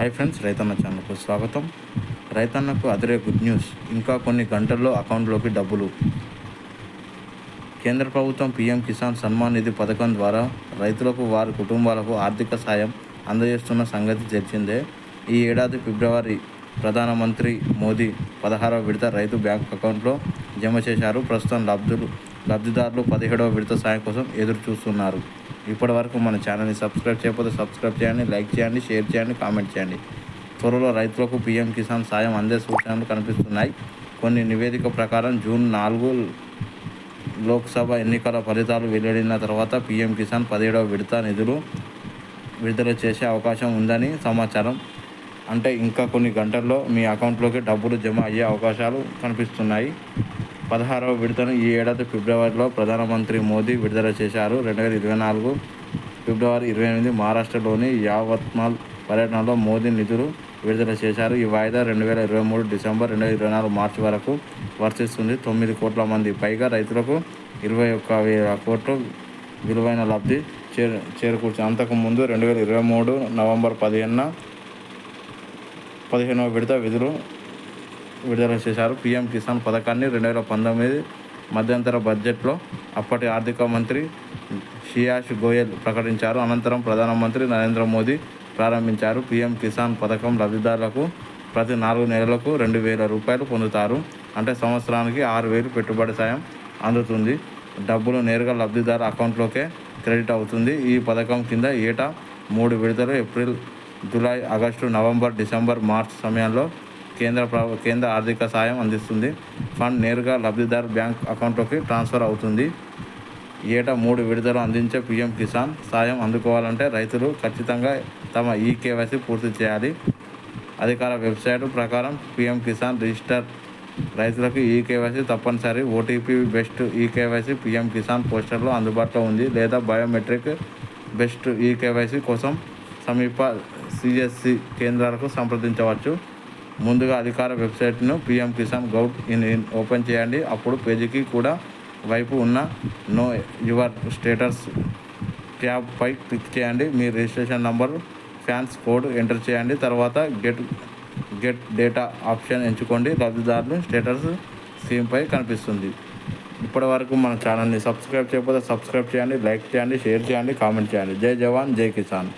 Hi friends, రైతన్న ఛానల్కు స్వాగతం. రైతన్నకు అదిరే గుడ్ న్యూస్. ఇంకా కొన్ని గంటల్లో అకౌంట్లోకి డబ్బులు. కేంద్ర ప్రభుత్వం పీఎం కిసాన్ సన్మాన్ నిధి పథకం ద్వారా రైతులకు, వారి కుటుంబాలకు ఆర్థిక సాయం అందజేస్తున్న సంగతి తెలిసిందే. ఈ ఏడాది ఫిబ్రవరి ప్రధానమంత్రి మోదీ 16వ విడత రైతు బ్యాంక్ అకౌంట్లో జమ చేశారు. ప్రస్తుతం లబ్ధిదారులు 17వ విడత సాయం కోసం ఎదురు చూస్తున్నారు. ఇప్పటి వరకు మన ఛానల్ని సబ్స్క్రైబ్ చేయకపోతే సబ్స్క్రైబ్ చేయండి, లైక్ చేయండి, షేర్ చేయండి, కామెంట్ చేయండి. త్వరలో రైతులకు పీఎం కిసాన్ సాయం అందే సూచనలు కనిపిస్తున్నాయి. కొన్ని నివేదిక ప్రకారం జూన్ 4 లోక్సభ ఎన్నికల ఫలితాలు వెల్లడిన తర్వాత పీఎం కిసాన్ 17వ విడత నిధులు విడుదల చేసే అవకాశం ఉందని సమాచారం. అంటే ఇంకా కొన్ని గంటల్లో మీ అకౌంట్లోకి డబ్బులు జమ అయ్యే అవకాశాలు కనిపిస్తున్నాయి. 16వ విడతను ఈ ఏడాది ఫిబ్రవరిలో ప్రధానమంత్రి మోదీ విడుదల చేశారు. 2024 ఫిబ్రవరి 28 మహారాష్ట్రలోని యావత్మాల్ పర్యటనలో మోదీ నిధులు విడుదల చేశారు. ఈ వాయిదా 2023 డిసెంబర్, 2024 మార్చి వరకు వర్తిస్తుంది. 9 కోట్ల మంది పైగా రైతులకు 21,000 కోట్లు విలువైన లబ్ధి చేకూర్చింది. అంతకుముందు 2023 నవంబర్ 15వ విడత విడుదల చేశారు. పీఎం కిసాన్ పథకాన్ని 2019 మధ్యంతర బడ్జెట్లో అప్పటి ఆర్థిక మంత్రి పీయూష్ గోయల్ ప్రకటించారు. అనంతరం ప్రధానమంత్రి నరేంద్ర మోదీ ప్రారంభించారు. పీఎం కిసాన్ పథకం లబ్ధిదారులకు ప్రతి 4 నెలలకు 2,000 రూపాయలు పొందుతారు. అంటే సంవత్సరానికి 6,000 పెట్టుబడి సాయం అందుతుంది. డబ్బులు నేరుగా లబ్ధిదారు అకౌంట్లోకే క్రెడిట్ అవుతుంది. ఈ పథకం కింద ఏటా 3 విడతలు April, July, August, November, December, March సమయంలో కేంద్ర ఆర్థిక సాయం అందిస్తుంది. ఫండ్ నేరుగా లబ్ధిదారు బ్యాంక్ అకౌంట్లోకి ట్రాన్స్ఫర్ అవుతుంది. ఏటా 3 విడతలు అందించే పీఎం కిసాన్ సాయం అందుకోవాలంటే రైతులు ఖచ్చితంగా తమ ఈకేవైసీ పూర్తి చేయాలి. అధికార వెబ్సైట్ ప్రకారం పీఎం కిసాన్ రిజిస్టర్ రైతులకు ఈకేవైసీ తప్పనిసరి. OTP based eKYC PM Kisan పోస్టర్లో అందుబాటులో ఉంది. లేదా బయోమెట్రిక్ బెస్ట్ ఈకేవైసీ కోసం సమీప సిఎస్సి కేంద్రాలకు సంప్రదించవచ్చు. ముందుగా అధికార వెబ్సైట్ను పీఎం కిసాన్ గౌట్.in ఓపెన్ చేయండి. అప్పుడు పేజీకి కూడా వైపు ఉన్న నో యువర్ స్టేటస్ ట్యాబ్పై క్లిక్ చేయండి. మీ రిజిస్ట్రేషన్ నంబర్, ఫ్యాన్స్ కోడ్ ఎంటర్ చేయండి. తర్వాత గెట్ డేటా ఆప్షన్ ఎంచుకోండి. లబ్ధిదారులు స్టేటస్ స్క్రీన్పై కనిపిస్తుంది. ఇప్పటి వరకు మన ఛానల్ని సబ్స్క్రైబ్ చేయకపోతే సబ్స్క్రైబ్ చేయండి, లైక్ చేయండి, షేర్ చేయండి, కామెంట్ చేయండి. జై జవాన్, జై కిసాన్.